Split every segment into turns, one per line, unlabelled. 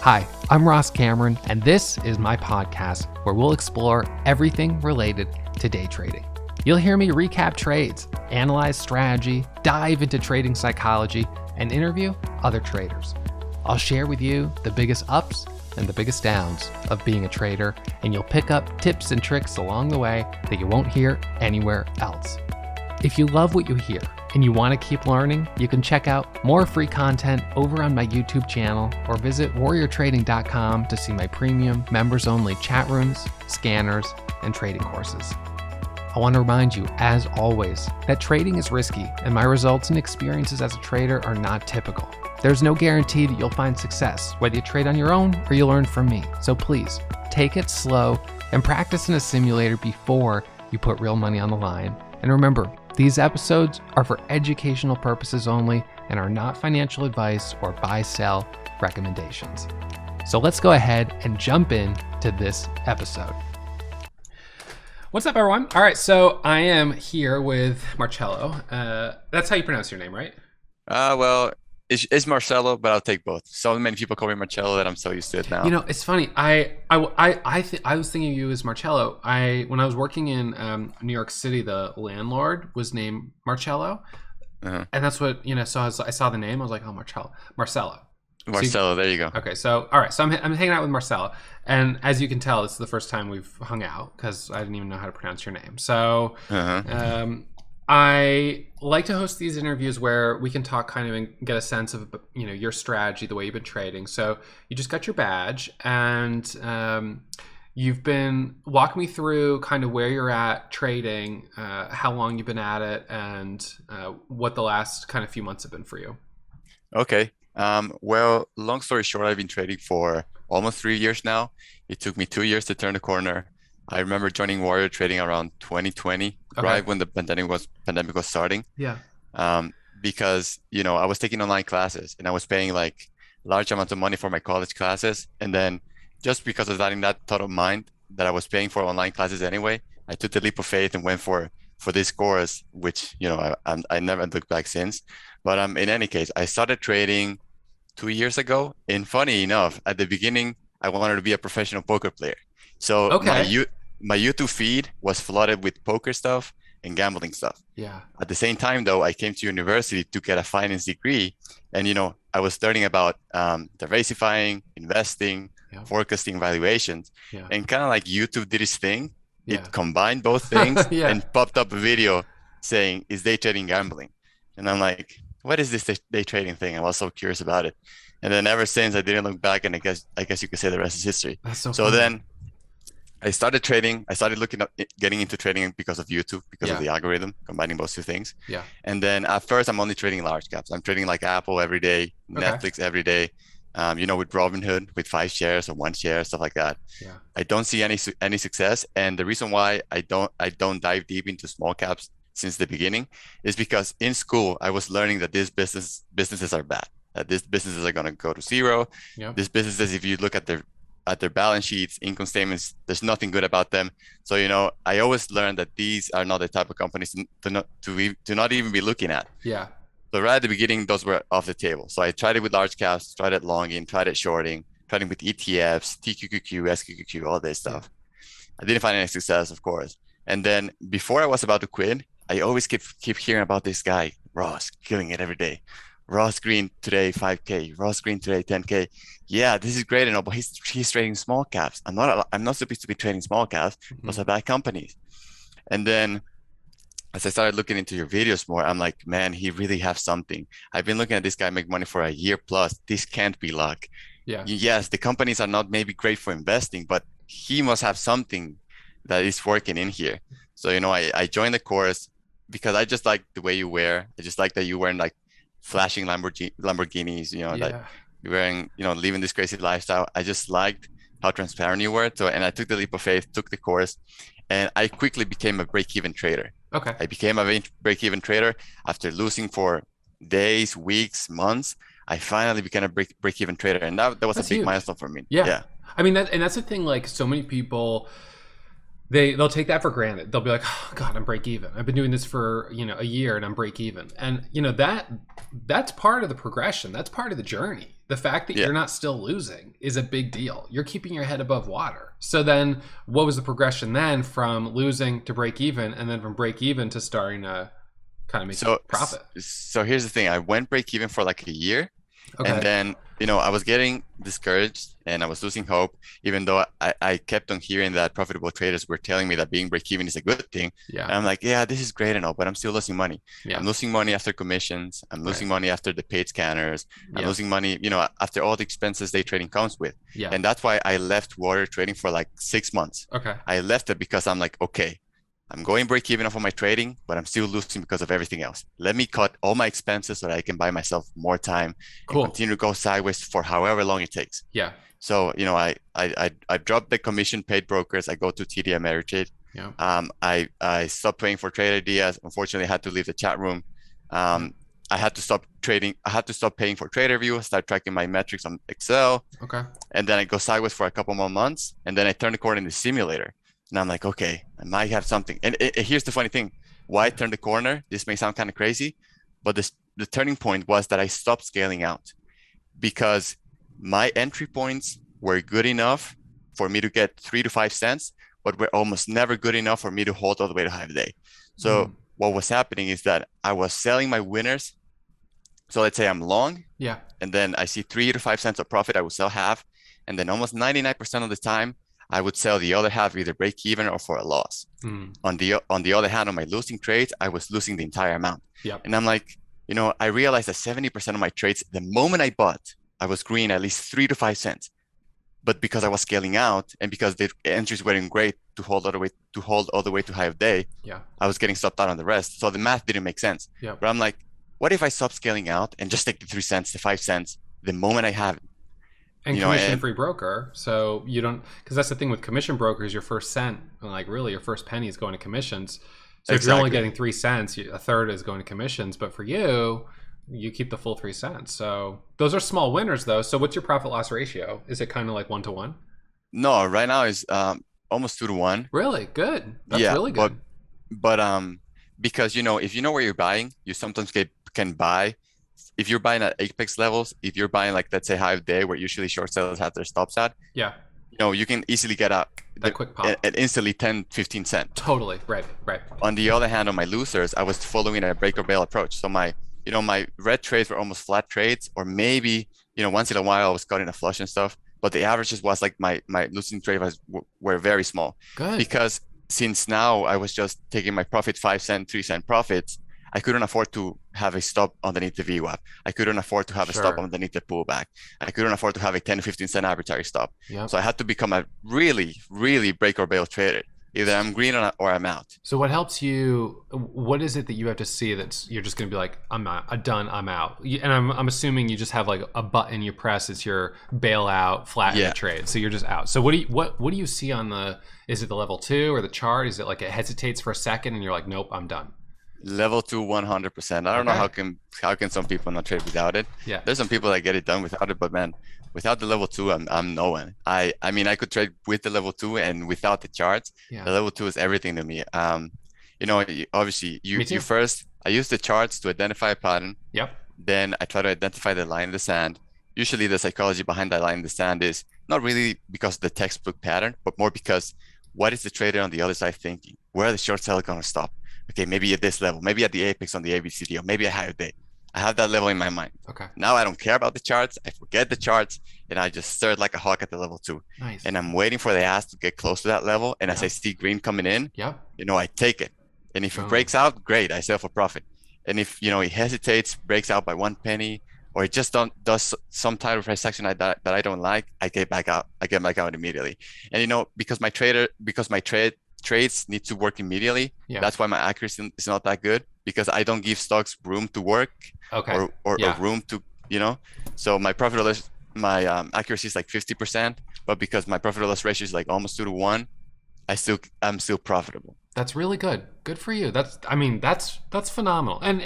Hi, I'm Ross Cameron, and this is my podcast where we'll explore everything related to day trading. You'll hear me recap trades, analyze strategy, dive into trading psychology, and interview other traders. I'll share with you the biggest ups and the biggest downs of being a trader, and you'll pick up tips and tricks along the way that you won't hear anywhere else. If you love what you hear and you want to keep learning, you can check out more free content over on my YouTube channel or visit warriortrading.com to see my premium members-only chat rooms, scanners, and trading courses. I want to remind you, as always, that trading is risky and my results and experiences as a trader are not typical. There's no guarantee that you'll find success, whether you trade on your own or you learn from me. So please, take it slow and practice in a simulator before you put real money on the line. And remember, these episodes are for educational purposes only and are not financial advice or buy-sell recommendations. So let's go ahead and jump in to this episode. What's up, everyone? All right, so I am here with Marcelo. That's how you pronounce your name, right?
Well, it's Marcelo, but I'll take both. So many people call me Marcelo that I'm so used to it now.
You know, it's funny. I was thinking of you as Marcelo. When I was working in New York City, the landlord was named Marcelo, and that's what So I saw the name. I was like, oh, Marcelo.
Marcelo, there you go.
Okay, so all right, so I'm hanging out with Marcelo, and as you can tell, it's the first time we've hung out because I didn't even know how to pronounce your name. So I like to host these interviews where we can talk kind of and get a sense of your strategy, the way you've been trading. So you just got your badge, and you've been walking me through kind of where you're at trading, how long you've been at it, and what the last kind of few months have been for you.
Okay. Well, long story short, I've been trading for almost 3 years now. It took me 2 years to turn the corner. I remember joining Warrior Trading around 2020, right when the pandemic was starting.
Yeah.
Because I was taking online classes and I was paying like large amounts of money for my college classes, and then just because of that, in that thought of mind that I was paying for online classes anyway, I took the leap of faith and went for this course, which I never looked back since. But in any case, I started trading 2 years ago, and funny enough, at the beginning, I wanted to be a professional poker player. So my YouTube feed was flooded with poker stuff and gambling stuff.
Yeah.
At the same time, though, I came to university to get a finance degree, and I was learning about diversifying, investing, forecasting, valuations, and kind of like YouTube did its thing. It combined both things and popped up a video saying, "Is day trading gambling?" And I'm like, what is this day trading thing? I was so curious about it. And then ever since, I didn't look back, and I guess you could say the rest is history.
That's so
funny. Then I started trading. I started getting into trading because of YouTube, because of the algorithm, combining those two things.
Yeah.
And then at first, I'm only trading large caps. I'm trading like Apple every day, Netflix every day, with Robinhood, with 5 shares or 1 share, stuff like that.
Yeah.
I don't see any success. And the reason why I don't dive deep into small caps since the beginning is because in school, I was learning that these businesses are bad, that these businesses are going to go to zero.
Yep.
These businesses, if you look at their balance sheets, income statements, there's nothing good about them. So, I always learned that these are not the type of companies to not even be looking at.
Yeah.
So right at the beginning, those were off the table. So I tried it with large caps, tried it longing, tried it shorting, tried it with ETFs, TQQQ, SQQQ, all this stuff. I didn't find any success, of course. And then before I was about to quit, I always keep hearing about this guy, Ross, killing it every day. Ross Green today, 5K. Ross Green today, 10K. Yeah, this is great and all, but he's trading small caps. I'm not supposed to be trading small caps. Those are bad companies. And then as I started looking into your videos more, I'm like, man, he really has something. I've been looking at this guy make money for a year plus. This can't be luck.
Yeah.
Yes, the companies are not maybe great for investing, but he must have something that is working in here. So, I joined the course because I just like the way you wear. I just like that you wearing like flashing Lamborghinis, that you're wearing, living this crazy lifestyle. I just liked how transparent you were. So, and I took the leap of faith, took the course, and I quickly became a break-even trader.
Okay.
I became a break-even trader after losing for days, weeks, months. I finally became a break-even trader, and that was a big milestone for me.
Yeah. I mean, that's the thing. Like, so many people, they'll take that for granted. They'll be like, oh God, I'm break even. I've been doing this for, a year and I'm break even. And, that's part of the progression. That's part of the journey. The fact that
Yeah.
you're not still losing is a big deal. You're keeping your head above water. So then what was the progression then from losing to break even, and then from break even to starting to kind of make
So,
profit?
so here's the thing. I went break even for like a year, and
Okay.
then, I was getting discouraged and I was losing hope, even though I kept on hearing that profitable traders were telling me that being break even is a good thing.
Yeah.
And I'm like, yeah, this is great and all, but I'm still losing money. I'm
Yeah.
losing money after commissions. I'm
Right.
losing money after the paid scanners. I'm
Yeah.
losing money, after all the expenses day trading comes with.
Yeah.
And that's why I left water trading for like 6 months.
Okay.
I left it because I'm like, okay, I'm going break even off of my trading, but I'm still losing because of everything else. Let me cut all my expenses so that I can buy myself more time and
Cool.
continue to go sideways for however long it takes.
Yeah.
So, I dropped the commission paid brokers. I go to TD Ameritrade.
Yeah.
I stopped paying for trade ideas. Unfortunately, I had to leave the chat room. I had to stop trading. I had to stop paying for TraderView, start tracking my metrics on Excel.
Okay.
And then I go sideways for a couple more months. And then I turn the corner in the simulator. And I'm like, okay, I might have something. And here's the funny thing. Why I turned the corner? This may sound kind of crazy, but the turning point was that I stopped scaling out because my entry points were good enough for me to get 3 to 5 cents, but were almost never good enough for me to hold all the way to half day. So what was happening is that I was selling my winners. So let's say I'm long.
Yeah.
And then I see 3 to 5 cents of profit. I would sell half. And then almost 99% of the time, I would sell the other half either break even or for a loss. On the other hand, on my losing trades, I was losing the entire amount.
Yep.
And I'm like, I realized that 70% of my trades, the moment I bought, I was green at least 3 to 5 cents. But because I was scaling out and because the entries weren't great to hold all the way to high of day,
Yeah.
I was getting stopped out on the rest. So the math didn't make sense.
Yep.
But I'm like, what if I stop scaling out and just take the 3 cents, the 5 cents, the moment I have it?
And commission-free broker, so you don't, because that's the thing with commission brokers, your first cent, like really your first penny is going to commissions. So if you're only getting 3 cents, a third is going to commissions. But for you, you keep the full 3 cents. So those are small winners, though. So what's your profit loss ratio? Is it kind of like 1-to-1?
No, right now is almost 2 to 1.
Really good. That's really good.
But because if you know where you're buying, you sometimes can buy. If you're buying at apex levels, if you're buying like let's say high of day where usually short sellers have their stops at,
yeah,
you can easily get out
that quick pop
at instantly 10-15 cents.
Totally right.
On the other hand, on my losers, I was following a break or bail approach. So my red trades were almost flat trades, or maybe once in a while I was cutting a flush and stuff. But the averages was like my losing trade were very small.
Good.
Because since now I was just taking my profit 5 cent, 3 cent profits, I couldn't afford to have a stop underneath the VWAP. I couldn't afford to have a stop underneath the pullback. I couldn't afford to have a 10 to 15 cent arbitrary stop.
Yep.
So I had to become a really, really break or bail trader. Either I'm green or I'm out.
So what helps you? What is it that you have to see that's you're just going to be like, I'm done, I'm out? And I'm assuming you just have like a button you press. It's your bailout, flatten the trade. So you're just out. So what do you see on the? Is it the level 2 or the chart? Is it like it hesitates for a second and you're like, nope, I'm done?
Level 2, 100%. I don't know how can some people not trade without it.
Yeah.
There's some people that get it done without it, but man, without the level 2, I'm no one. I mean, I could trade with the level 2 and without the charts.
Yeah.
The level 2 is everything to me. Obviously, you first. I use the charts to identify a pattern.
Yep.
Then I try to identify the line in the sand. Usually, the psychology behind that line in the sand is not really because of the textbook pattern, but more because what is the trader on the other side thinking? Where are the short sellers going to stop? Okay, maybe at this level, maybe at the apex on the ABCD, or maybe a higher day. I have that level in my mind.
Okay.
Now I don't care about the charts. I forget the charts, and I just stare like a hawk at the level 2.
Nice.
And I'm waiting for the ass to get close to that level. And as I see green coming in, I take it. And if it breaks out, great, I sell for profit. And if it hesitates, breaks out by 1 penny, or it just does some type of price action that I don't like, I get back out. I get back out immediately. And because my trades need to work immediately. Yeah. That's why my accuracy is not that good, because I don't give stocks room to work or room to, so my profit or loss, my accuracy is like 50%, but because my profit or loss ratio is like almost 2 to 1, I'm still profitable.
That's really good. Good for you. That's phenomenal. And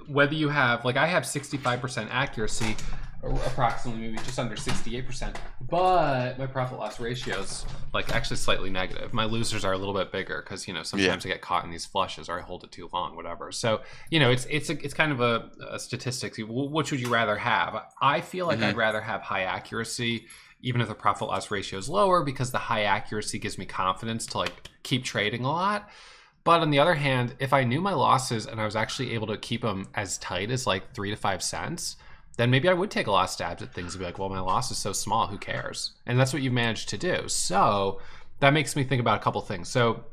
whether you have, like I have 65% accuracy, approximately maybe just under 68%. But my profit loss ratio is like actually slightly negative. My losers are a little bit bigger because, you know, sometimes I get caught in these flushes or I hold it too long, whatever. So, you know, it's kind of a statistics. Which would you rather have? I feel like I'd rather have high accuracy, even if the profit loss ratio is lower, because the high accuracy gives me confidence to like keep trading a lot. But on the other hand, if I knew my losses and I was actually able to keep them as tight as like 3 to 5 cents, then maybe I would take a lot of stabs at things and be like, well, my loss is so small, who cares? And that's what you've managed to do. So that makes me think about a couple things. So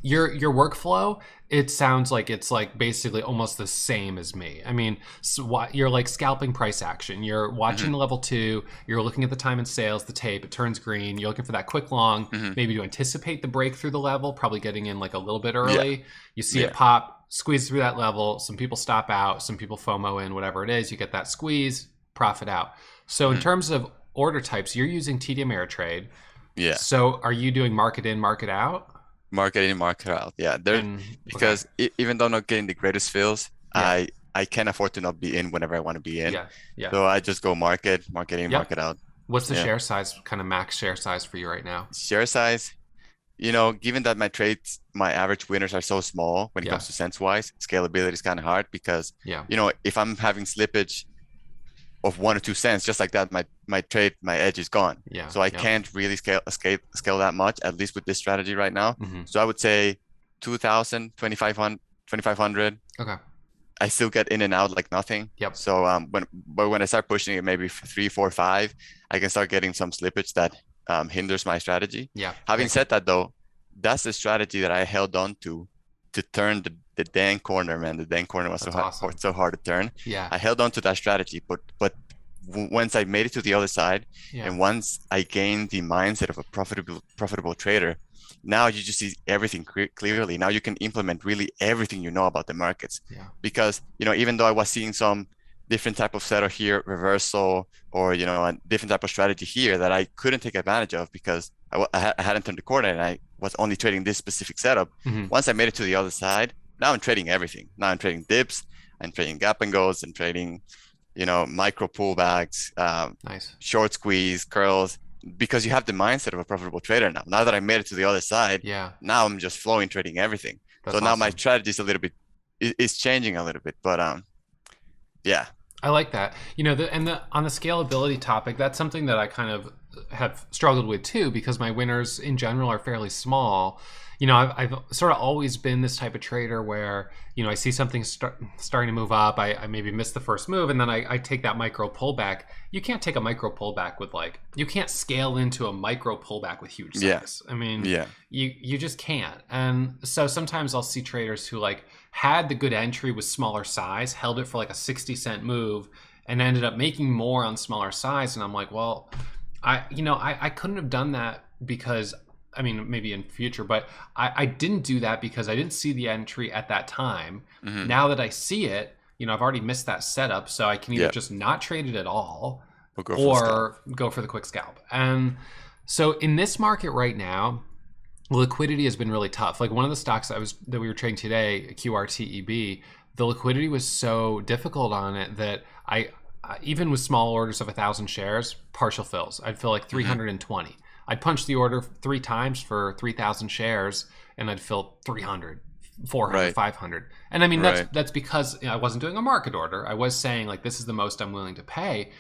your workflow, it sounds like it's like basically almost the same as me. I mean, so you're like scalping price action. You're watching the level 2. You're looking at the time and sales, the tape. It turns green. You're looking for that quick long, maybe to anticipate the break through the level, probably getting in like a little bit early. You see it pop, squeeze through that level. Some people stop out. Some people FOMO in, whatever it is. You get that squeeze, profit out. So in terms of order types, you're using TD Ameritrade. Yeah. So are you doing market in, market out?
Market in, market out. Yeah, because even though I'm not getting the greatest fills, I can't afford to not be in whenever I want to be in. So I just go market in, market out.
What's the share size, kind of max share size for you right now?
Share size, you know, given that my trades, my average winners are so small when it comes to cents wise, scalability is kind of hard because, you know, if I'm having slippage of 1 or 2 cents, just like that, my trade, my edge is gone. So I can't really scale that much, at least with this strategy right now. So I would say 2,000, 2,500. Okay. I still get in and out like nothing. So when I start pushing it, maybe 3, 4, 5, I can start getting some slippage that hinders my strategy. Having said that though, that's the strategy that I held on to turn the dang corner, man. The dang corner was so hard to turn. I held on to that strategy, but once I made it to the other side, and once I gained the mindset of a profitable trader, now you just see everything clearly. Now you can implement really everything you know about the markets. Because, you know, even though I was seeing some different type of setup here, reversal, or, you know, a different type of strategy here that I couldn't take advantage of because I hadn't turned the corner and I was only trading this specific setup. Once I made it to the other side, now I'm trading everything. Now I'm trading dips, I'm trading gap and goes, and trading, you know, micro pullbacks, short squeeze, curls, because you have the mindset of a profitable trader now. Now that I made it to the other side, now I'm just flowing, trading everything. That's so now my strategy is a little bit, is changing a little bit, but
I like that. You know, on the scalability topic, that's something that I kind of have struggled with too, because my winners in general are fairly small. You know, I've sort of always been this type of trader where, you know, I see something starting to move up. I maybe miss the first move, and then I take that micro pullback. You can't take a micro pullback with you can't scale into a micro pullback with huge size. I mean, you just can't. And so sometimes I'll see traders who had the good entry with smaller size, held it for like a 60-cent move, and ended up making more on smaller size. And I'm like, well, I couldn't have done that because, I mean, maybe in future, but I didn't do that because I didn't see the entry at that time. Now that I see it, you know, I've already missed that setup, so I can either just not trade it at all or go for the quick scalp. And so in this market right now, liquidity has been really tough. Like one of the stocks that we were trading today, QRTEB, the liquidity was so difficult on it that I even with small orders of 1,000 shares, partial fills, I'd fill like 320. I'd punch the order 3 times for 3,000 shares, and I'd fill 300, 400, 500. And I mean, that's because I wasn't doing a market order. I was saying like, this is the most I'm willing to pay,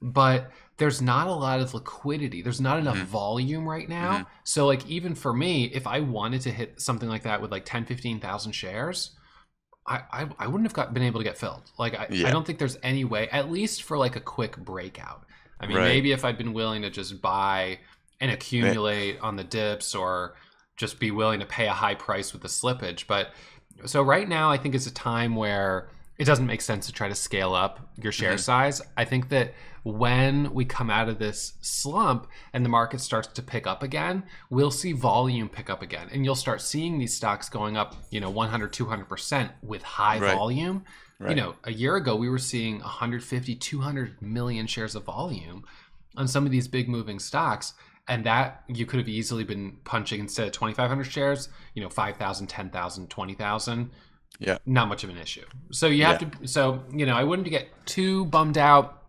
but there's not a lot of liquidity. There's not enough volume right now. So like, even for me, if I wanted to hit something like that with like 10, 15,000 shares, I wouldn't have been able to get filled. Like, I don't think there's any way, at least for like a quick breakout. I mean, maybe if I'd been willing to just buy and accumulate on the dips, or just be willing to pay a high price with the slippage. But so right now, I think it's a time where it doesn't make sense to try to scale up your share size. I think that when we come out of this slump and the market starts to pick up again, we'll see volume pick up again. And you'll start seeing these stocks going up, you know, 100, 200% with high volume. You know, a year ago, we were seeing 150, 200 million shares of volume on some of these big moving stocks. And that you could have easily been punching, instead of 2,500 shares, you know, 5,000, 10,000, 20,000. Not much of an issue. So you have to, so, you know, I wouldn't get too bummed out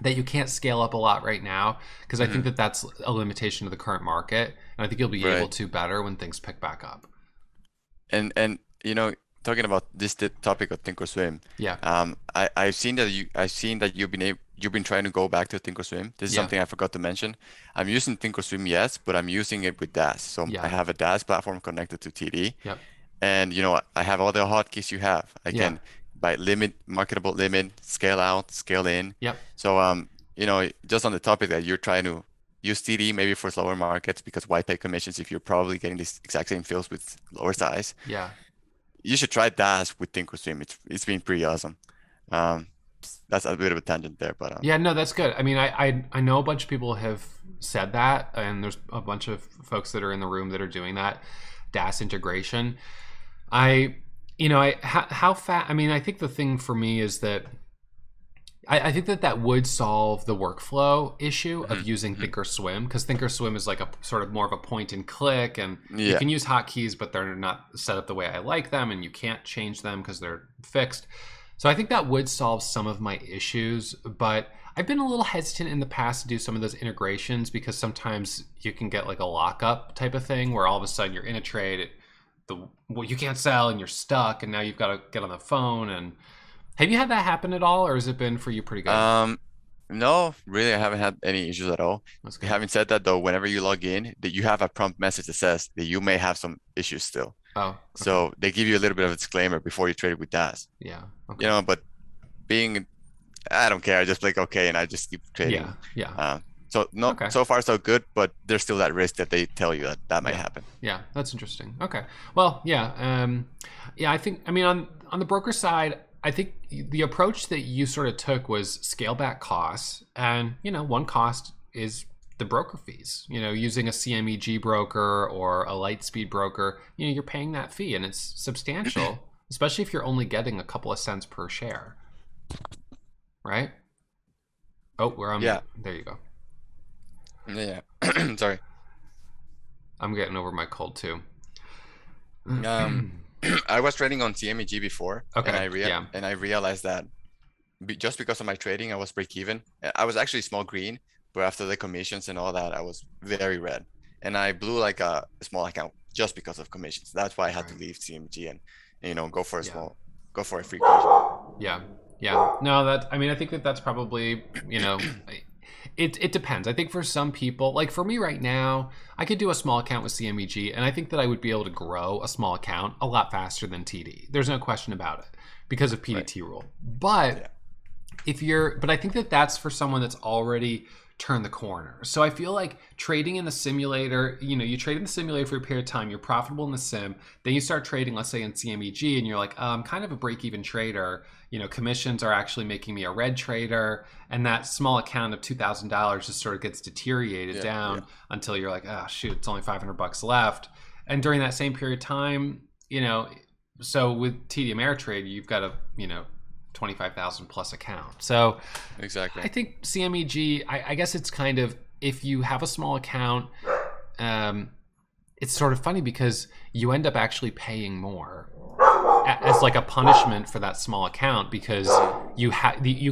that you can't scale up a lot right now, because I think
Hmm.
that that's a limitation of the current market, and I think you'll be able
Right.
to better when things pick back up.
And talking about this topic of Thinkorswim,
Yeah,
I've seen that you've been trying to go back to Thinkorswim. This is
yeah,
something I forgot to mention. I'm using Thinkorswim, yes, but I'm using it with DAS. So I
yeah,
have a DAS platform connected to TD,
yep,
and I have all the hotkeys you have. I
yeah,
can by limit, marketable limit, scale out, scale in.
yep,
So just on the topic that you're trying to use TD maybe for slower markets because why pay commissions if you're probably getting these exact same fills with lower size.
yeah.
You should try Dash with Thinkorswim. It's been pretty awesome. Um, that's a bit of a tangent there, but
Yeah, no, that's good. I mean, I know a bunch of people have said that, and there's a bunch of folks that are in the room that are doing that DAS integration. I, how fast? I mean, I think the thing for me is that I think that that would solve the workflow issue of
mhm,
using
mhm.
Thinkorswim, because Thinkorswim is like a sort of more of a point and click, and you
Yeah.
can use hotkeys, but they're not set up the way I like them, and you can't change them because they're fixed. So I think that would solve some of my issues, but I've been a little hesitant in the past to do some of those integrations because sometimes you can get like a lockup type of thing where all of a sudden you're in a trade, you can't sell and you're stuck, and now you've got to get on the phone. And have you had that happen at all, or has it been for you pretty good?
Um, no, really, I haven't had any issues at all.
That's good.
Having said that, though, whenever you log in, that you have a prompt message that says that you may have some issues still.
Oh, okay.
So they give you a little bit of a disclaimer before you trade with DAS.
Yeah. Okay.
But being, I don't care. I just like okay, and I just keep
Yeah.
trading.
Yeah.
Uh, so no,
Okay.
so far so good, but there's still that risk that they tell you that that might
Yeah.
happen.
Yeah. That's interesting. Okay. Well, yeah. Yeah. I think. I mean, on the broker side, I think the approach that you sort of took was scale back costs, and one cost is the broker fees. Using a CMEG broker or a Lightspeed broker, you're paying that fee, and it's substantial, especially if you're only getting a couple of cents per share, right? Oh, we're on
Yeah,
mute. There you go.
yeah. Sorry.
I'm getting over my cold too.
Um, I was trading on CMEG before, and
Okay. Yeah.
I realized that just because of my trading, I was break even. I was actually small green, but after the commissions and all that, I was very red, and I blew like a small account just because of commissions. That's why I had to
Right.
leave CMG and go for
Yeah.
go for a free commission.
Yeah. Yeah. No, I mean, I think that that's probably, it depends. I think for some people, like for me right now, I could do a small account with CMEG, and I think that I would be able to grow a small account a lot faster than TD. There's no question about it because of
Right.
PDT rule. But
Yeah.
but I think that that's for someone that's already turned the corner. So I feel like trading in the simulator, you trade in the simulator for a period of time, you're profitable in the sim, then you start trading, let's say in CMEG, and you're like, I'm kind of a break-even trader. Commissions are actually making me a red trader, and that small account of $2,000 just sort of gets deteriorated
Yeah. Yeah.
down until you're like, oh shoot, it's only $500 left. And during that same period of time, so with TD Ameritrade, you've got a 25,000 plus account. So I
Exactly.
think CMEG, I guess it's kind of, if you have a small account, um, it's sort of funny because you end up actually paying more as like a punishment for that small account, because you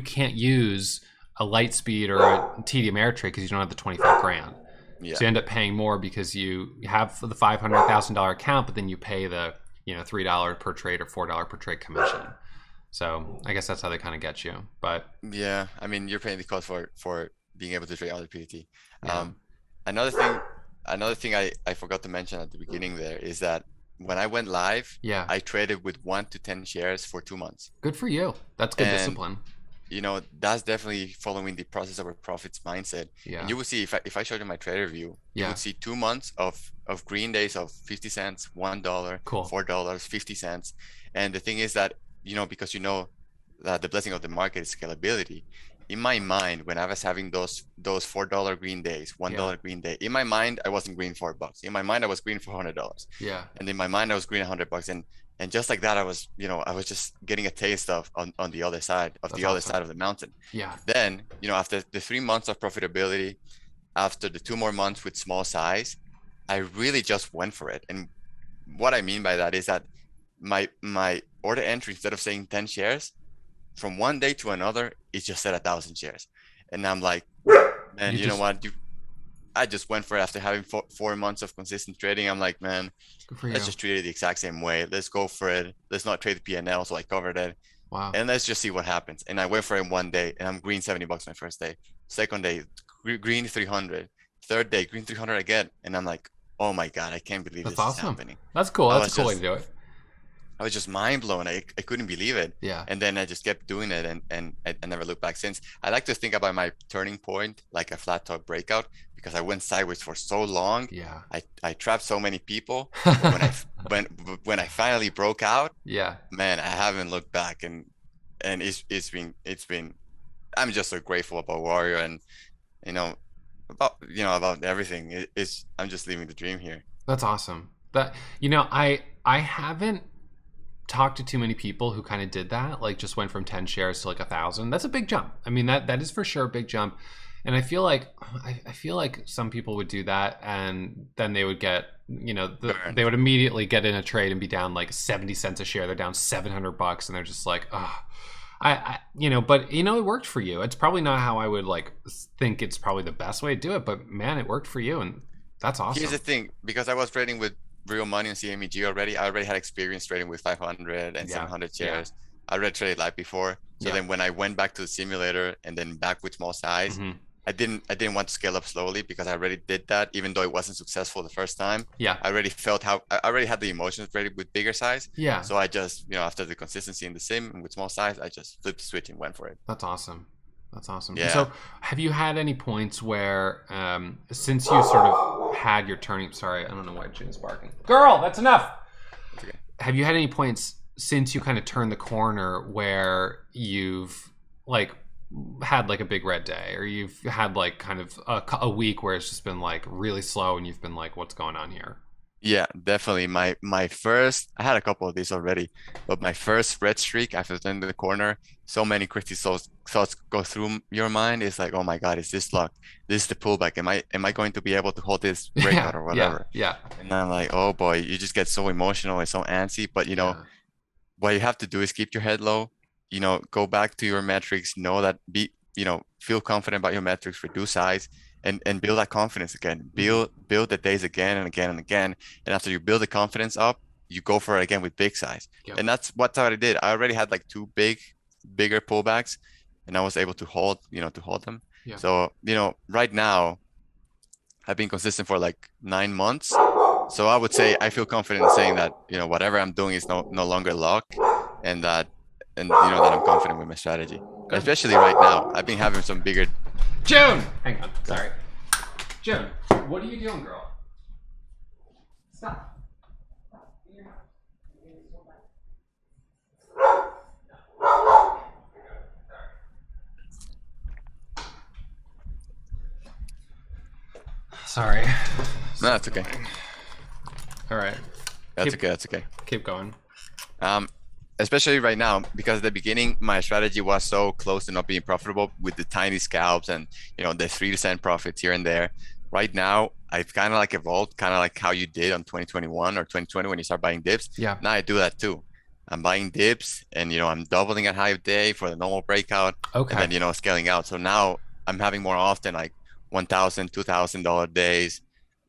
can't use a Lightspeed or a TD Ameritrade because you don't have the 25 grand.
Yeah.
So you end up paying more because you have the $500,000 account, but then you pay the $3 per trade or $4 per trade commission. So I guess that's how they kind of get you. But
Yeah. I mean, you're paying the cost for being able to trade on the PDT.
yeah,
Another thing, I forgot to mention at the beginning there is that when I went live,
yeah,
I traded with 1 to 10 shares for 2 months.
good for you. That's good
And
discipline.
that's definitely following the process over profits mindset.
Yeah,
And you will see if I showed you my trader view, you
yeah,
would see 2 months of green days of 50 cents, $1,
cool.
$4, 50 cents. And the thing is that, because that the blessing of the market is scalability. In my mind, when I was having those $4 green days, $1
Yeah,
green day, in my mind, I wasn't green $4. In my mind, I was green for $100.
yeah,
And in my mind, I was green $100. And just like that, I was just getting a taste of on the other side
that's awesome.
of the mountain.
Yeah,
Then, after the 3 months of profitability, after the 2 more months with small size, I really just went for it. And what I mean by that is that my order entry, instead of saying 10 shares, from one day to another, it just said 1,000 shares. And I'm like, man, you know what? I just went for it after having 4 months of consistent trading. I'm like, man,
Good for you.
let's just treat it the exact same way. Let's go for it. Let's not trade the P&L. So I covered it.
Wow.
And let's just see what happens. And I went for it one day, and I'm green $70 my first day. Second day, green 300. Third day, green 300 again. And I'm like, oh my God, I can't believe
That's
this
awesome.
is happening.
That's cool. That's a cool way to do it.
I was just mind blown. I couldn't believe it.
Yeah.
And then I just kept doing it, and I never looked back since. I like to think about my turning point like a flat top breakout, because I went sideways for so long.
Yeah.
I trapped so many people. But when I finally broke out,
yeah,
man, I haven't looked back, and it's been I'm just so grateful about Warrior, and about everything. I'm just living the dream here.
That's awesome. That I haven't talked to too many people who kind of did that, like just went from 10 shares to like 1,000. That's a big jump. I mean, that is for sure a big jump. And I feel like some people would do that, and then they would get, they would immediately get in a trade and be down like 70 cents a share. They're down $700, and they're just like, oh, but it worked for you. It's probably not how I would like think it's probably the best way to do it, but man, it worked for you, and that's awesome.
Here's the thing, because I was trading with real money on CMEG already. I already had experience trading with 500 and 700 shares. I already traded live before. So then when I went back to the simulator and then back with small size, I didn't want to scale up slowly, because I already did that, even though it wasn't successful the first time. I already felt I already had the emotions ready with bigger size. So I just, after the consistency in the sim and with small size, I just flipped the switch and went for it.
That's awesome. That's awesome.
Yeah.
So have you had any points where, since you sort of had your turning, sorry, I don't know why Jin's barking. Girl, that's enough.
Okay.
Have you had any points since you kind of turned the corner where you've like had like a big red day, or you've had like kind of a week where it's just been like really slow and you've been like, what's going on here?
Yeah, definitely. My first, I had a couple of these already, but my first red streak after turning the corner, so many crazy thoughts go through your mind. It's like, oh my God, is this luck? This is the pullback. Am I going to be able to hold this breakout or whatever?
Yeah.
And I'm like, oh boy, you just get so emotional and so antsy. But what you have to do is keep your head low. Go back to your metrics. Know that feel confident about your metrics. Reduce size. And build that confidence again. Build the days again and again and again. And after you build the confidence up, you go for it again with big size. And that's what I did. I already had like two bigger pullbacks, and I was able to hold them. So, right now I've been consistent for like 9 months. So I would say I feel confident in saying that, whatever I'm doing is no longer luck, and that I'm confident with my strategy. Especially right now, I've been having some bigger.
June! Hang on, sorry. June, what are you doing, girl? Stop. Sorry.
No, that's okay.
All right.
That's okay. Keep
going.
Especially right now, because at the beginning my strategy was so close to not being profitable with the tiny scalps and the 3% profits here and there. Right now I've kind of like evolved, kind of like how you did on 2021 or 2020 when you start buying dips. Now I do that too. I'm buying dips, and I'm doubling at high day for the normal breakout. And then scaling out. So now I'm having more often like $1,000, $2,000 days,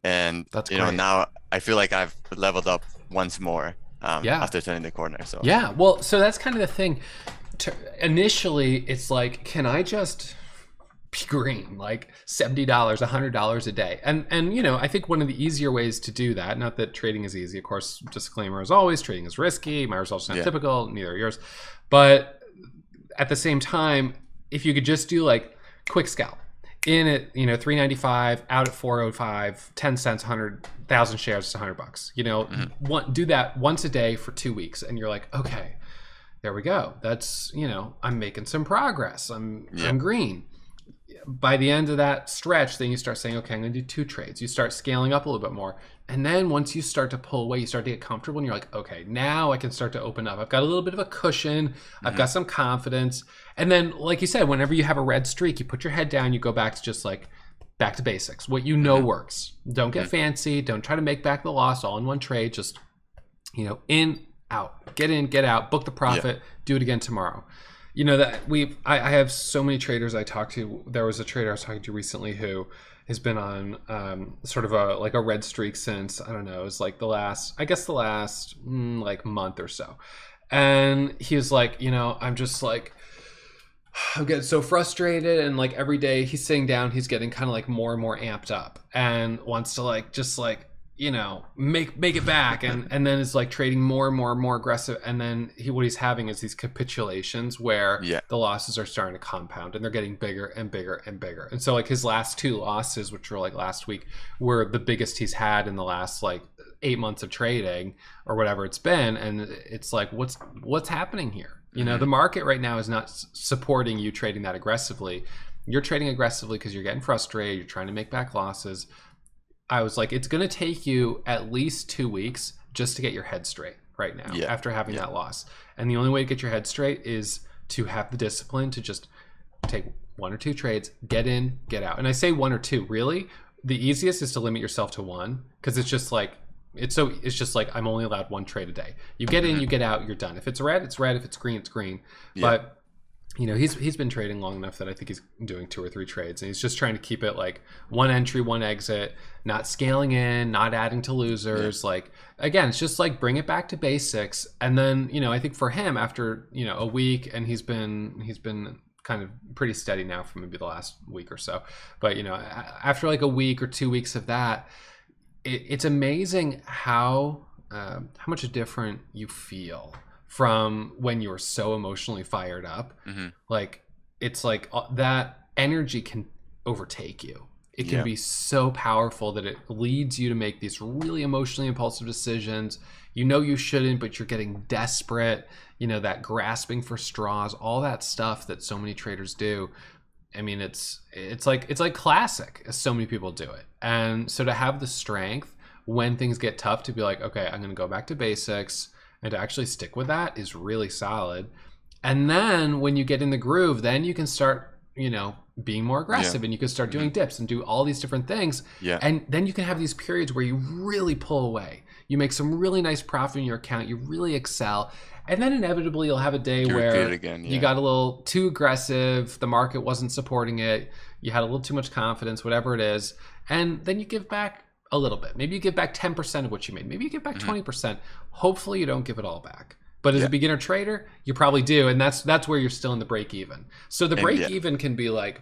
and
that's great.
Now I feel like I've leveled up once more. After turning the corner. So
so that's kind of the thing. Initially it's like, can I just be green like $70, $100 a day? And I think one of the easier ways to do that, not that trading is easy, of course, disclaimer as always, trading is risky, my results are not typical, neither are yours, but at the same time, if you could just do like quick scalp in at $3.95, out at $4.05, 10 cents, 100,000 shares, it's $100. Do that once a day for 2 weeks, and you're like, okay, there we go. That's I'm making some progress. I'm green. By the end of that stretch, then you start saying, okay, I'm going to do 2 trades. You start scaling up a little bit more, and then once you start to pull away, you start to get comfortable, and you're like, okay, now I can start to open up. I've got a little bit of a cushion. I've got some confidence. And then, like you said, whenever you have a red streak, you put your head down, you go back to just like back to basics. What works. Don't get fancy. Don't try to make back the loss all in one trade. Just, in, out, get in, get out, book the profit, do it again tomorrow. That I have so many traders I talk to. There was a trader I was talking to recently who has been on sort of a red streak since, I don't know, it was like the last like month or so. And he was like, I'm just like, I'm getting so frustrated, and like every day he's sitting down, he's getting kind of like more and more amped up and wants to like just like make it back, and then it's like trading more and more and more aggressive, and then what he's having is these capitulations where the losses are starting to compound and they're getting bigger and bigger and bigger. And so like his last 2 losses, which were like last week, were the biggest he's had in the last like 8 months of trading or whatever it's been. And it's like, what's happening here? The market right now is not supporting you trading that aggressively. You're trading aggressively because you're getting frustrated, you're trying to make back losses. I was like, it's going to take you at least 2 weeks just to get your head straight right now after having that loss. And the only way to get your head straight is to have the discipline to just take 1 or 2 trades, get in, get out. And I say 1 or 2, really. The easiest is to limit yourself to 1, because it's just like, it's just like I'm only allowed 1 trade a day. You get in, you get out, you're done. If it's red, it's red. If it's green, it's green. But he's been trading long enough that I think he's doing 2 or 3 trades, and he's just trying to keep it like 1 entry, 1 exit, not scaling in, not adding to losers. Like, again, it's just like bring it back to basics. And then I think for him, after a week, and he's been kind of pretty steady now for maybe the last week or so, but after like a week or 2 weeks of that, it's amazing how much different you feel from when you're so emotionally fired up. Like, it's like that energy can overtake you. It can be so powerful that it leads you to make these really emotionally impulsive decisions. You shouldn't, but you're getting desperate, that grasping for straws, all that stuff that so many traders do. I mean, it's like classic, as so many people do it. And so to have the strength when things get tough to be like, okay, I'm going to go back to basics, and to actually stick with that is really solid. And then when you get in the groove, then you can start, being more aggressive, and you can start doing dips and do all these different things. And then you can have these periods where you really pull away. You make some really nice profit in your account. You really excel. And then inevitably you'll have a day where you got a little too aggressive. The market wasn't supporting it. You had a little too much confidence, whatever it is. And then you give back a little bit. Maybe you give back 10% of what you made. Maybe you give back 20%. Hopefully you don't give it all back. But as a beginner trader, you probably do. And that's where you're still in the break even. So the break even can be like,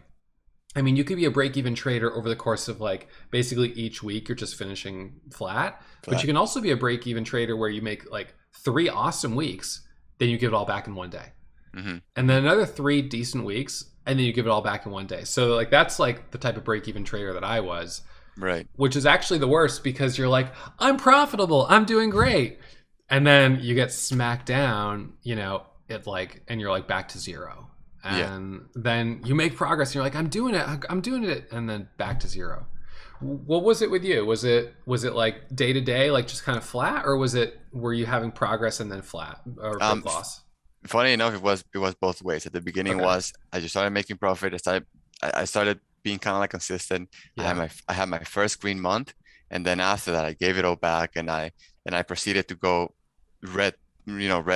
I mean, you could be a break even trader over the course of like basically each week you're just finishing flat. But you can also be a break even trader where you make like 3 awesome weeks, then you give it all back in 1 day. And then another 3 decent weeks, and then you give it all back in 1 day. So like that's like the type of break even trader that I was.
Right.
Which is actually the worst, because you're like, I'm profitable, I'm doing great. And then you get smacked down, and you're like back to 0. And then you make progress and you're like, I'm doing it. And then back to 0. What was it with you? Was it like day to day, like just kind of flat, or were you having progress and then flat or big loss?
Funny enough, it was both ways. At the beginning was I just started making profit. I started being kind of like consistent. I had my first green month, and then after that I gave it all back, and I proceeded to go red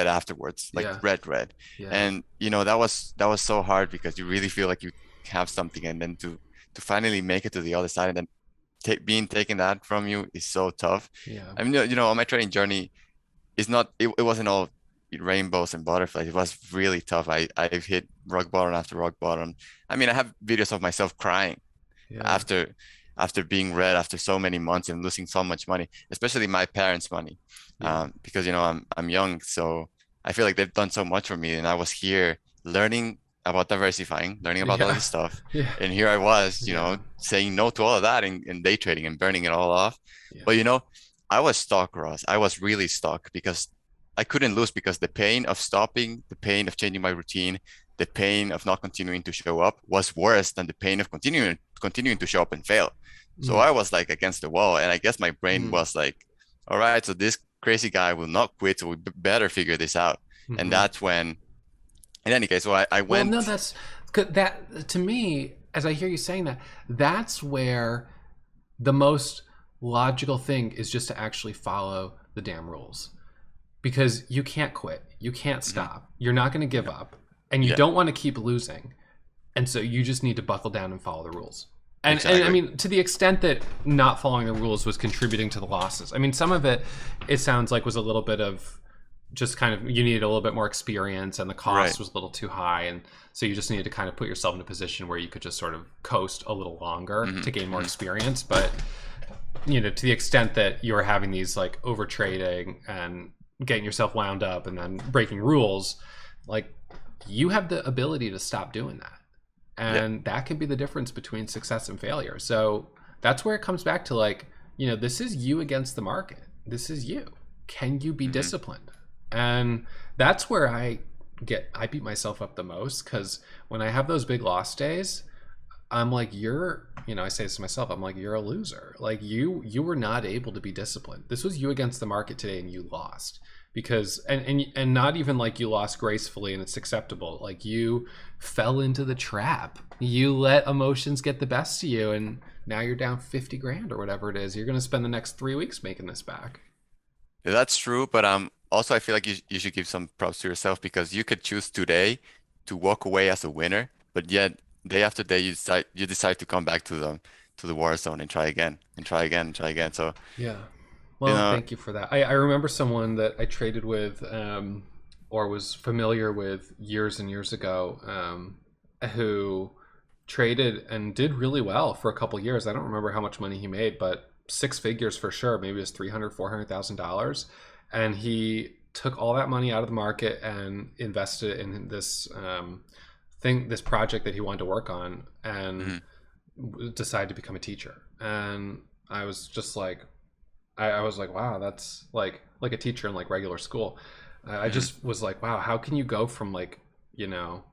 afterwards, like red. And that was so hard, because you really feel like you have something, and then to finally make it to the other side, and then being taken that from you is so tough. I mean, on my trading journey, it wasn't all rainbows and butterflies. It was really tough. I've hit rock bottom after rock bottom. I mean, I have videos of myself crying after being red after so many months and losing so much money, especially my parents' money. Because I'm young, so I feel like they've done so much for me, and I was here learning about diversifying, learning about all this stuff, and here I was, saying no to all of that and day trading and burning it all off. But I was stuck, Ross. I was really stuck, because I couldn't lose, because the pain of stopping, the pain of changing my routine, the pain of not continuing to show up was worse than the pain of continuing to show up and fail. So I was like against the wall, and I guess my brain was like, all right, so this crazy guy will not quit, so we better figure this out. And that's when, in any case, so I went.
Well, no, that's that to me, as I hear you saying that, that's where the most logical thing is just to actually follow the damn rules, because you can't quit, you can't stop, you're not going to give up. and you
Yeah,
don't want to keep losing. And so you just need to buckle down and follow the rules. And I
exactly.
mean, to the extent that not following the rules was contributing to the losses. I mean, some of it, it sounds like was a little bit of just kind of, you needed a little bit more experience and the
Right.
cost was a little too high. And so you just needed to kind of put yourself in a position where you could just sort of coast a little longer
Hmm.
to gain more
Hmm.
experience. But, to the extent that you're having these like over trading and getting yourself wound up and then breaking rules, like you have the ability to stop doing that.
Yeah.
And that can be the difference between success and failure. So that's where it comes back to like, this is you against the market. This is you. Can you be
Hmm.
disciplined? And that's where I beat myself up the most, because when I have those big loss days, I'm like, I say this to myself, I'm like, you're a loser. Like you were not able to be disciplined. This was you against the market today and you lost. Because and not even like you lost gracefully and it's acceptable. Like you fell into the trap. You let emotions get the best of you, and now you're down 50 grand or whatever it is. You're going to spend the next 3 weeks making this back.
Yeah, that's true, but also I feel like you should give some props to yourself because you could choose today to walk away as a winner, but yet day after day you decide to come back to the war zone and try again and try again and try again. So,
Yeah.
you
Well,
know,
thank you for that. I remember someone that I traded with, or was familiar with years and years ago, who traded and did really well for a couple years. I don't remember how much money he made, but six figures for sure. Maybe it was 300, $400,000. And he took all that money out of the market and invested it in this this project that he wanted to work on, and
mhm,
decided to become a teacher. And I was just like, I was like, wow, that's like a teacher in like regular school. I
mhm.
just was like, wow, how can you go from like, you know,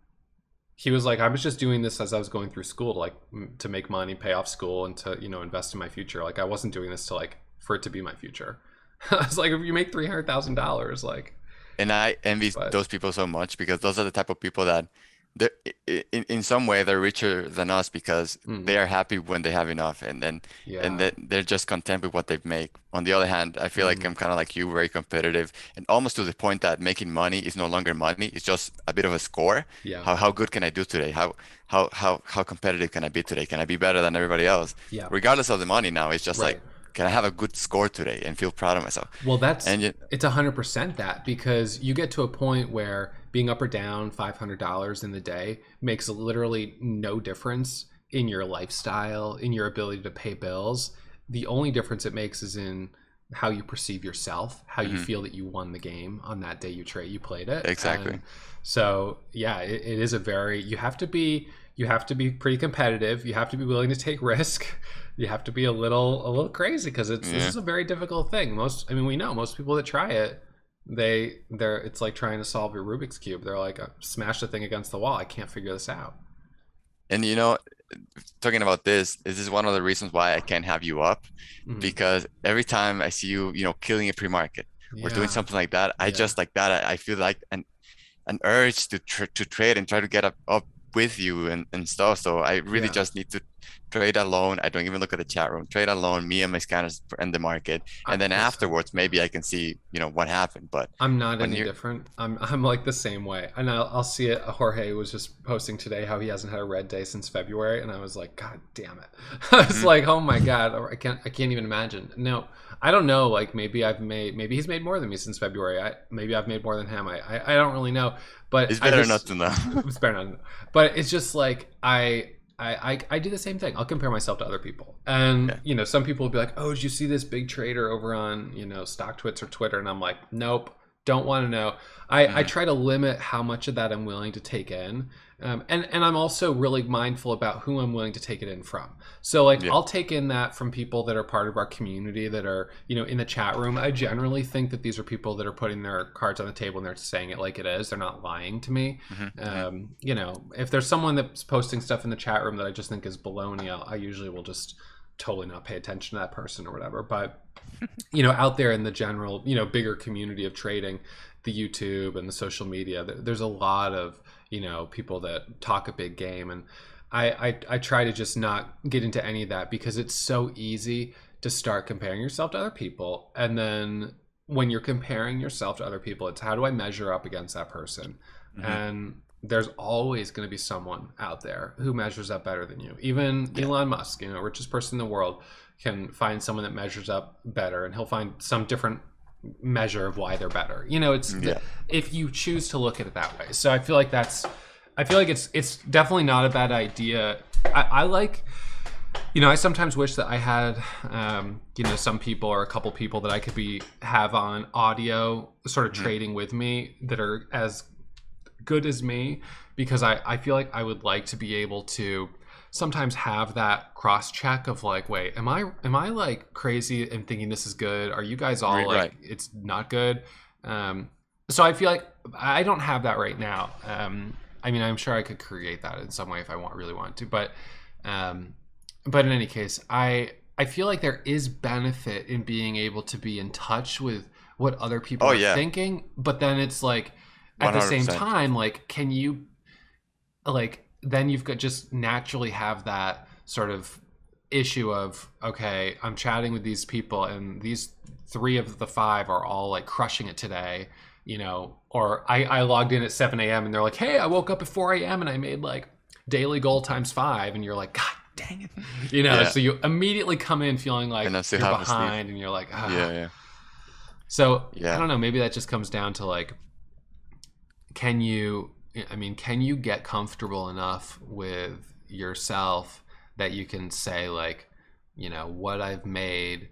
he was like, I was just doing this as I was going through school to like to make money, pay off school, and to invest in my future. Like I wasn't doing this to like for it to be my future. I was like, if you make $300,000, like,
And I envy
but
those people so much because those are the type of people that they're in some way they're richer than us because
mm,
they are happy when they have enough and
yeah,
that they're just content with what they make. On the other hand, I feel like
mm,
I'm kind of like you, very competitive and almost to the point that making money is no longer money. It's just a bit of a score.
yeah,
How good can I do today? How competitive can I be today? Can I be better than everybody else?
yeah,
Regardless of the money now, it's just like,
right.
can I have a good score today and feel proud of myself?
Well,
And you,
it's 100% that, because you get to a point where being up or down $500 in the day makes literally no difference in your lifestyle, in your ability to pay bills. The only difference it makes is in how you perceive yourself, how you
mhm,
feel that you won the game on that day you played it.
exactly.
And so, yeah, it is a very, you have to be pretty competitive. You have to be willing to take risk. You have to be a little crazy, because this
Yeah.
is a very difficult thing. I mean, we know most people that try it, it's like trying to solve your Rubik's cube. They're like, smash the thing against the wall. I can't figure this out.
And talking about this is one of the reasons why I can't have you up
Mhm.
because every time I see you, killing a pre-market or doing
Yeah,
something like that, I
yeah,
just like that. I feel like an urge to trade and try to get up with you and stuff. So I really
yeah.
just need to trade alone. I don't even look at the chat room. Trade alone, me and my scanners and the market, and then
Listen,
afterwards maybe I can see what happened. But
I'm not
when
any
you're
different. I'm like the same way. And I'll see it. Jorge was just posting today how he hasn't had a red day since February, and I was like, God damn it! I was
Mhm,
like, oh my God, I can't even imagine. No, I don't know. Like maybe he's made more than me since February. Maybe I've made more than him. I don't really know. But
it's
I
better not
just
to know.
it's better not. But it's just like I do the same thing. I'll compare myself to other people. And,
Yeah.
some people will be like, oh, did you see this big trader over on, StockTwits or Twitter? And I'm like, nope, don't want to know. I
Hmm.
try to limit how much of that I'm willing to take in. And I'm also really mindful about who I'm willing to take it in from. So, like,
Yeah.
I'll take in that from people that are part of our community that are, in the chat room. I generally think that these are people that are putting their cards on the table and they're saying it like it is. They're not lying to me.
Hmm. Hmm.
If there's someone that's posting stuff in the chat room that I just think is baloney, I usually will just totally not pay attention to that person or whatever. But out there in the general, bigger community of trading, the YouTube and the social media, there's a lot of people that talk a big game, and I try to just not get into any of that, because it's so easy to start comparing yourself to other people, and then when you're comparing yourself to other people, it's how do I measure up against that person,
Hmm.
and there's always going to be someone out there who measures up better than you. Even
Yeah.
Elon Musk, richest person in the world, can find someone that measures up better, and he'll find some different measure of why they're better.
Yeah.
If you choose to look at it that way. So I feel like it's definitely not a bad idea. I like, I sometimes wish that I had, some people or a couple people that I could have on audio sort of trading with me that are as good as me, because I feel like I would like to be able to sometimes have that cross check of like, wait, am I like crazy and thinking this is good? Are you guys all like,
Right.
it's not good? So I feel like I don't have that right now. I mean, I'm sure I could create that in some way if I really want to, um, but in any case, I feel like there is benefit in being able to be in touch with what other people
Oh
are
yeah.
thinking, but then it's like at the same
100%.
time, like, can you, like, then you've got just naturally have that sort of issue of, okay, I'm chatting with these people and these three of the five are all like crushing it today, or I logged in at 7 a.m. and they're like, hey, I woke up at 4 a.m. and I made like daily goal times 5, and you're like, God dang it.
Yeah.
So you immediately come in feeling like
And I'm still
you're
half asleep.
behind and you're like,
Yeah.
ah.
Yeah.
So I
Yeah.
don't know, maybe that just comes down to like, can you can you get comfortable enough with yourself that you can say like, what I've made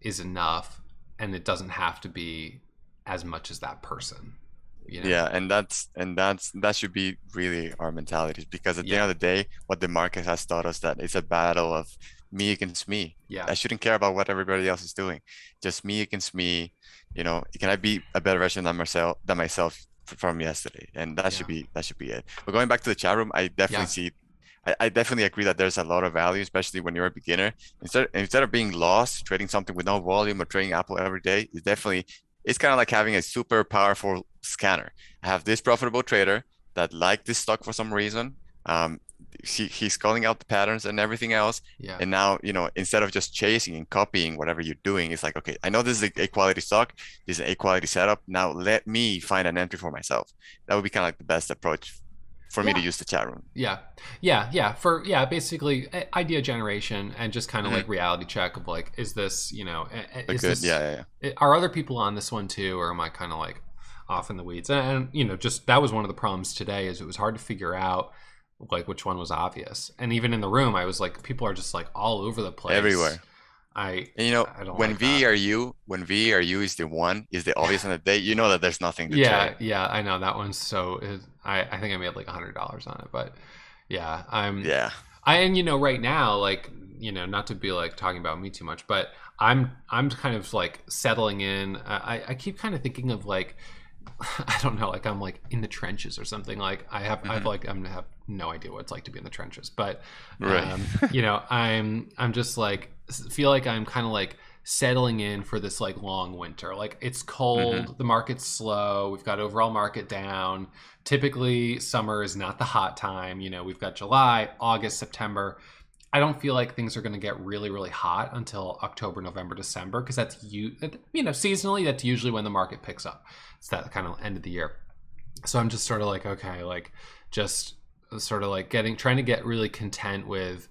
is enough, and it doesn't have to be as much as that person,
Yeah, that should be really our mentality, because at the end
yeah,
of the day, what the market has taught us, that it's a battle of me against me.
yeah,
I shouldn't care about what everybody else is doing. Just me against me. Can I be a better version than myself from yesterday? And
yeah,
that should be it. But going back to the chat room,
yeah,
I definitely agree that there's a lot of value, especially when you're a beginner. Instead of being lost trading something with no volume or trading Apple every day, it's kind of like having a super powerful scanner. I have this profitable trader that liked this stock for some reason. Um, he's calling out the patterns and everything else.
yeah,
And now, instead of just chasing and copying whatever you're doing, it's like, okay, I know this is a quality stock. This is a quality setup. Now let me find an entry for myself. That would be kind of like the best approach for me to
yeah,
use the chat room.
yeah, for basically idea generation and just kind of
Hmm.
like reality check of like, is this,
But
is
good.
this,
Yeah, yeah,
are other people on this one too, or am I kind of like off in the weeds? And just that was one of the problems today, is it was hard to figure out like which one was obvious. And even in the room, I was like, people are just like all over the
yeah.
place.
Everywhere.
I
And
I don't like that.
When VRU is the obvious on the day, you know that there's nothing to
Yeah,
trade.
yeah, I know that one's I think I made like $100 on it, but yeah,
Yeah.
and right now, like, not to be like talking about me too much, but I'm kind of like settling in. I keep kind of thinking of like, I don't know, like I'm like in the trenches or something. Like I've
Hmm.
like I'm gonna have no idea what it's like to be in the trenches, but
Right.
I'm just like feel like I'm kind of like settling in for this like long winter. Like it's
Hmm.
cold, the market's slow, we've got overall market down. Typically summer is not the hot time. We've got July, August, September. I don't feel like things are going to get really, really hot until October, November, December, because seasonally, that's usually when the market picks up. It's that kind of end of the year. So I'm just sort of like, okay, like just sort of like trying to get really content with,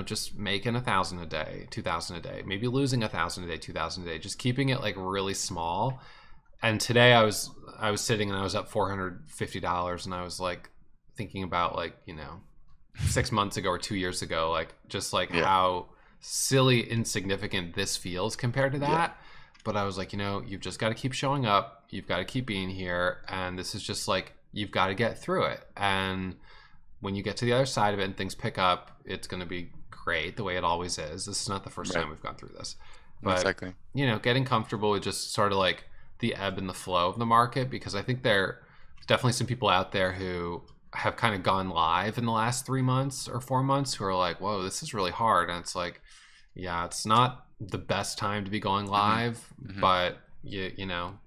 just making 1,000 a day, 2,000 a day, maybe losing 1,000 a day, 2,000 a day, just keeping it like really small. And today I was sitting and I was up $450, and I was like thinking about like, 6 months ago or 2 years ago, like just like
Yeah.
how silly insignificant this feels compared to
Yeah.
that. But I was like, you've just got to keep showing up, you've got to keep being here, and this is just like, you've got to get through it. And when you get to the other side of it and things pick up, it's going to be great, the way it always is. This is not the first
Right.
time we've gone through this. But
Exactly.
getting comfortable with just sort of like the ebb and the flow of the market, because I think there's definitely some people out there who have kind of gone live in the last 3 months or 4 months who are like, whoa, this is really hard. And it's like, yeah, it's not the best time to be going
Hmm.
live,
Hmm.
but you know,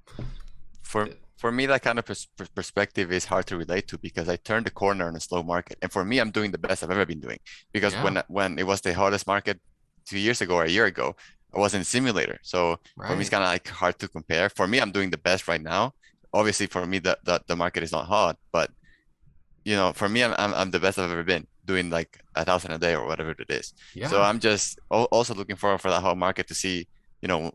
For me, that kind of perspective is hard to relate to, because I turned the corner in a slow market, and for me, I'm doing the best I've ever been doing. Because
yeah,
when it was the hottest market 2 years ago or a year ago, I was in a simulator. So for me, it's
right.
kind of like hard to compare. For me, I'm doing the best right now. Obviously, for me, the market is not hot, but for me, I'm the best I've ever been doing like 1,000 a day or whatever it is. So
Yeah.
I'm just also looking forward for that whole market to see,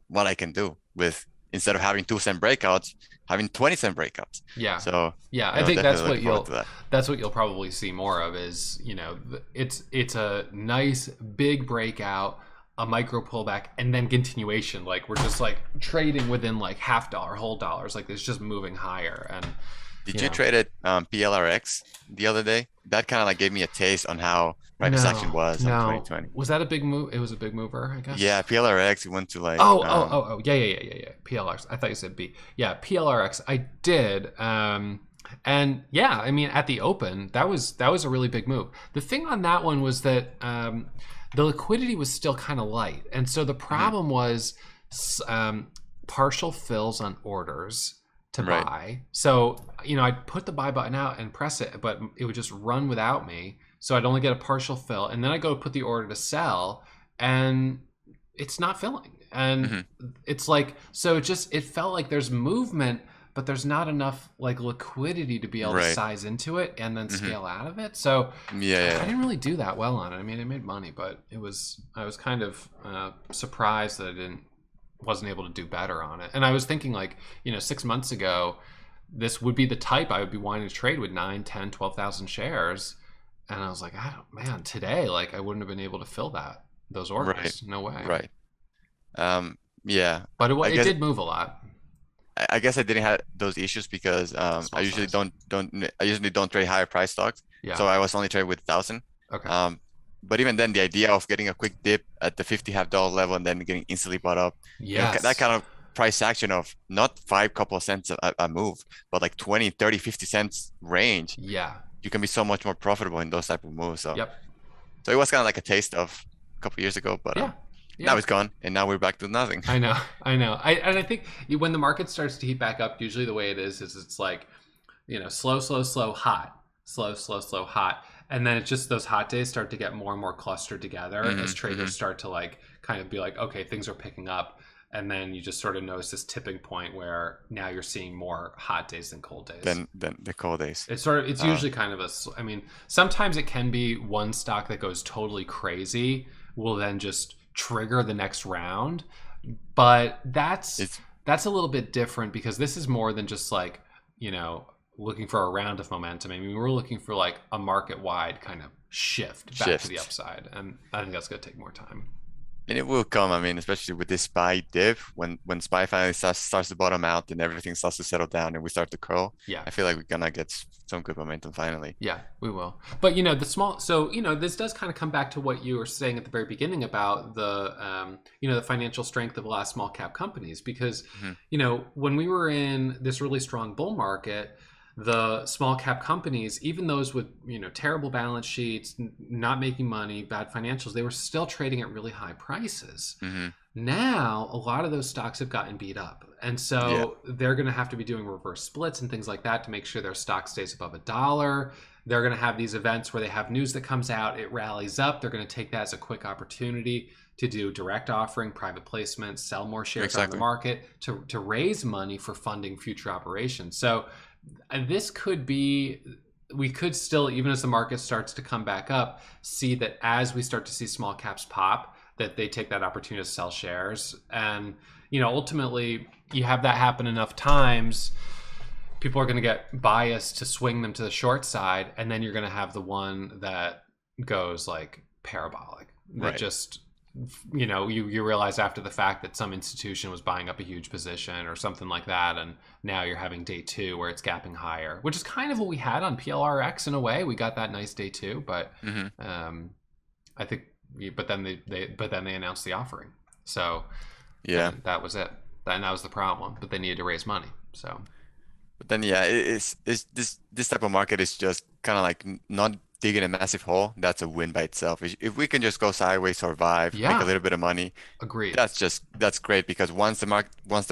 what I can do with instead of having 2 cent breakouts, having 20 cent breakouts.
Yeah.
So,
Yeah, I think
definitely looking forward to that.
that's what you'll probably see more of is, it's a nice big breakout, a micro pullback, and then continuation. Like we're just like trading within like half dollar, whole dollars. Like it's just moving higher. And
Did
you
you
know,
trade at PLRX the other day? That kind of like gave me a taste on how price action
no,
was on
no.
2020.
Was that a big move? It was a big mover, I
Yeah,
guess.
PLRX went to like
Oh. Yeah. PLRX. I thought you said B. Yeah, PLRX. I did. And yeah, I mean, at the open, that was a really big move. The thing on that one was that the liquidity was still kind of light, and so the
mhm,
problem was partial fills on orders to
right.
buy. So I'd put the buy button out and press it, but it would just run without me. So I'd only get a partial fill, and then I go put the order to sell, and it's not filling. And
hmm
it's like, so it felt like there's movement, but there's not enough like liquidity to be able to
Right.
size into it and then
hmm
scale out of it. So
Yeah, yeah,
I
yeah.
didn't really do that well on it. I mean, I made money, but I was kind of surprised that wasn't able to do better on it. And I was thinking like, 6 months ago, this would be the type I would be wanting to trade with 9, 10, 12,000 shares. And I was like, man, today, like I wouldn't have been able to fill those
Right,
orders. No way.
right. Yeah.
But
I
it
guess
did move a lot.
I guess I didn't have those issues because
Small size.
I usually don't trade higher price stocks,
Yeah.
so I was only trading with 1,000.
Okay.
But even then, the idea of getting a quick dip at the 50 half dollar level and then getting instantly bought up, that
Yes.
kind of price action of not five couple of cents a move, but like 20, 30, 50 cents range,
Yeah.
you can be so much more profitable in those type of moves. So,
Yep.
so it was kind of like a taste of a couple years ago, but
Yeah.
now
Yeah.
it's gone, and now we're back to nothing.
I know. I know. I think when the market starts to heat back up, usually the way it is it's like, slow, slow, slow, hot, slow, slow, slow, hot. And then it's just those hot days start to get more and more clustered together as traders
Hmm
start to like kind of be like, okay, things are picking up. And then you just sort of notice this tipping point where now you're seeing more hot days than cold days.
Than the cold days.
It's
Uh,
usually kind of I mean, sometimes it can be one stock that goes totally crazy will then just trigger the next round, but
it's
that's a little bit different because this is more than just like, you know, looking for a round of momentum. I mean, we're looking for like a market wide kind of shift back to the
shift.
upside, and I think that's going to take more time.
And it will come. I mean, especially with this SPY dip, when SPY finally starts to bottom out and everything starts to settle down and we start to curl,
Yeah.
I feel like we're gonna get some good momentum finally.
Yeah, we will. But this does kind of come back to what you were saying at the very beginning about the financial strength of a lot of small cap companies. Because,
Hmm
when we were in this really strong bull market, the small cap companies, even those with, terrible balance sheets, not making money, bad financials, they were still trading at really high prices.
hmm
Now, a lot of those stocks have gotten beat up. And
Yeah,
so they're going to have to be doing reverse splits and things like that to make sure their stock stays above $1. They're going to have these events where they have news that comes out, it rallies up. They're going to take that as a quick opportunity to do direct offering, private placement, sell more shares on the
exactly.
market to raise money for funding future operations. So this could be, we could still, even as the market starts to come back up, see that as we start to see small caps pop, that they take that opportunity to sell shares. And, ultimately, you have that happen enough times, people are going to get biased to swing them to the short side. And then you're going to have the one that goes like parabolic, that
Right.
just, you realize after the fact that some institution was buying up a huge position or something like that. And now you're having day two where it's gapping higher, which is kind of what we had on PLRX in a way. We got that nice day two, but
hmm
I think, but then they announced the offering. So
Yeah.
then that was it. That was the problem, but they needed to raise money. So
But then yeah, it's this type of market is just kind of like not digging a massive hole. That's a win by itself. If we can just go sideways, survive, make a
yeah,
little bit of money,
agreed.
that's great because once the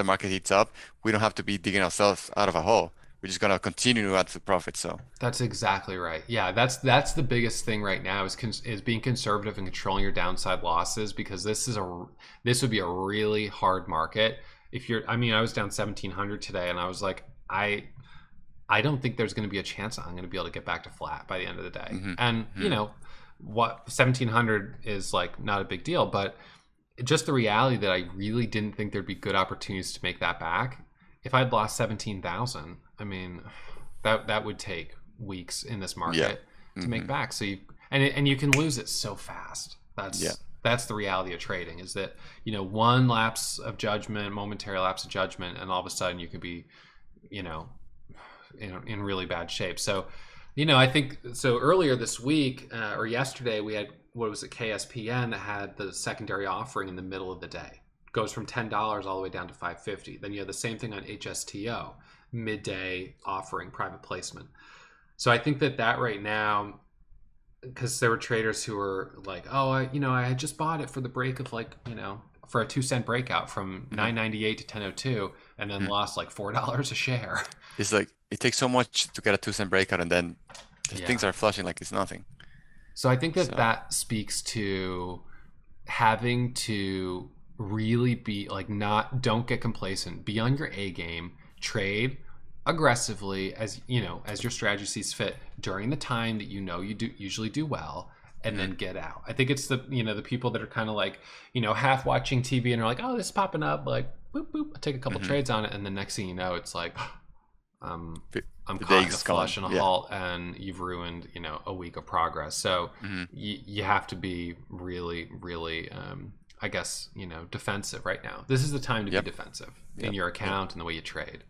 market heats up, we don't have to be digging ourselves out of a hole. We're just gonna continue to add to profit. So
That's exactly right. Yeah, that's the biggest thing right now is being conservative and controlling your downside losses, because this would be a really hard market. If you're, I mean, I was down 1,700 today, and I was like, I don't think there's going to be a chance I'm going to be able to get back to flat by the end of the day. And what 1700 is like not a big deal, but just the reality that I really didn't think there'd be good opportunities to make that back. If I'd lost 17,000, I mean, that would take weeks in this market to make back. So you can lose it so fast. That's the reality of trading, is that, one lapse of judgment, momentary lapse of judgment, and all of a sudden you could be, in really bad shape. So, I think so. Earlier this week or yesterday, we had, what was it, KSPN, that had the secondary offering in the middle of the day. Goes from $10 all the way down to $5.50. Then you have the same thing on HSTO, midday offering, private placement. So I think that right now, because there were traders who were like, oh, I just bought it for the break of for a 2-cent breakout from $9.98 to $10.02, and then lost like $4 a share.
It's like, it takes so much to get a 2-cent breakout, and then things are flushing like it's nothing.
So I think that speaks to having to really be like, don't get complacent, be on your A game, trade aggressively as your strategy sees fit during the time that you usually do well, and then get out. I think it's the people that are kind of like, half watching TV and are like, oh, this is popping up, like boop boop, I take a couple trades on it, and the next thing you know, it's like I'm caught in a flush and a halt, and you've ruined a week of progress. So you have to be really, really I guess defensive right now. This is the time to be defensive in your account and the way you trade.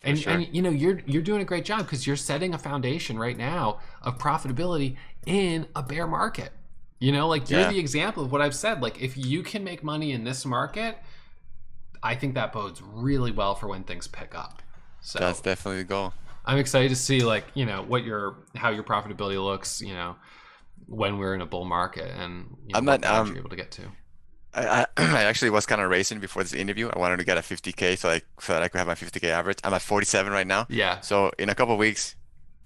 And you're doing a great job, because you're setting a foundation right now of profitability in a bear market. You're the example of what I've said. Like, if you can make money in this market, I think that bodes really well for when things pick up. So
that's definitely the goal.
I'm excited to see how your profitability looks, when we're in a bull market, and what you're able to get to.
I actually was kind of racing before this interview. I wanted to get a 50K so that I could have my 50K average. I'm at 47 right now.
Yeah.
So in a couple of weeks,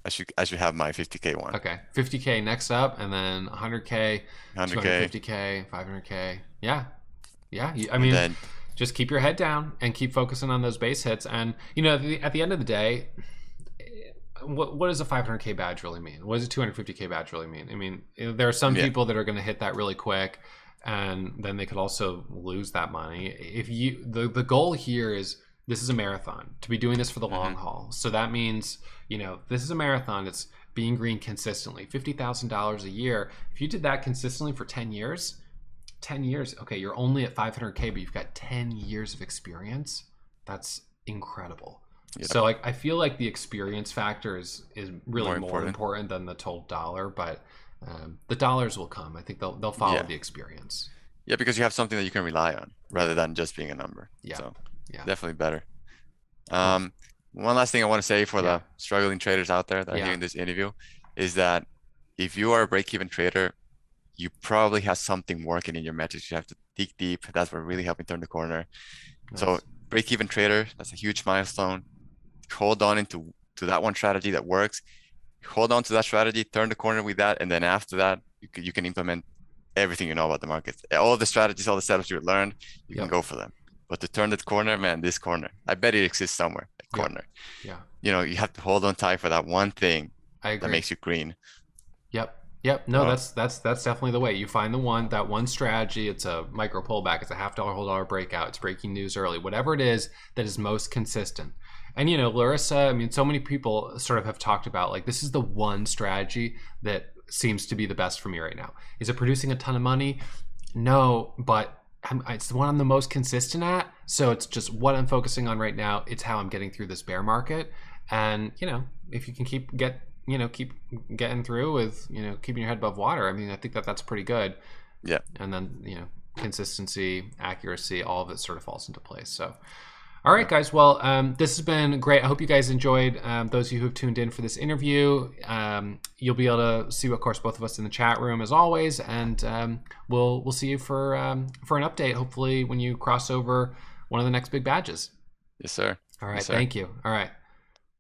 I should have my 50K one.
Okay. 50K next up, and then 100K,
100K,
250K, 500K. Yeah. I mean, just keep your head down and keep focusing on those base hits. And at the end of the day, what does a 500K badge really mean? What does a 250K badge really mean? I mean, there are some people that are going to hit that really quick, and then they could also lose that money. If the goal here is, this is a marathon, to be doing this for the long haul. So that means, this is a marathon. It's being green consistently, $50,000 a year. If you did that consistently for 10 years, okay, you're only at 500K, but you've got 10 years of experience. That's incredible. Yeah. So I feel like the experience factor is really more important than the total dollar, but the dollars will come. I think they'll follow the experience.
Yeah, because you have something that you can rely on rather than just being a number.
Yeah.
So definitely better. One last thing I want to say for the struggling traders out there that are hearing this interview is that if you are a break-even trader, you probably have something working in your metrics. You have to dig deep. That's what really helping turn the corner. Nice. So break-even trader, that's a huge milestone. Hold on to that one strategy that works. Hold on to that strategy, turn the corner with that, and then after that, you can implement everything you know about the markets. All the strategies, all the setups you learned, you can go for them. But to turn that corner, man, this corner, I bet it exists somewhere, that corner.
Yeah.
You have to hold on tight for that one thing that makes you green.
Yep. No, that's definitely the way. You find that one strategy. It's a micro pullback. It's a $50, whole dollar breakout. It's breaking news early. Whatever it is that is most consistent. And Larissa, I mean, so many people sort of have talked about, like, this is the one strategy that seems to be the best for me right now. Is it producing a ton of money? No, but it's the one I'm the most consistent at. So it's just what I'm focusing on right now. It's how I'm getting through this bear market. And if you can keep getting through with keeping your head above water, I mean, I think that's pretty good.
Yeah.
And then consistency, accuracy, all of it sort of falls into place. So all right, guys. Well, this has been great. I hope you guys enjoyed. Those of you who have tuned in for this interview, you'll be able to see, of course, both of us in the chat room as always, and we'll see you for an update. Hopefully, when you cross over one of the next big badges.
Yes, sir.
All right.
Yes, sir.
Thank you. All right.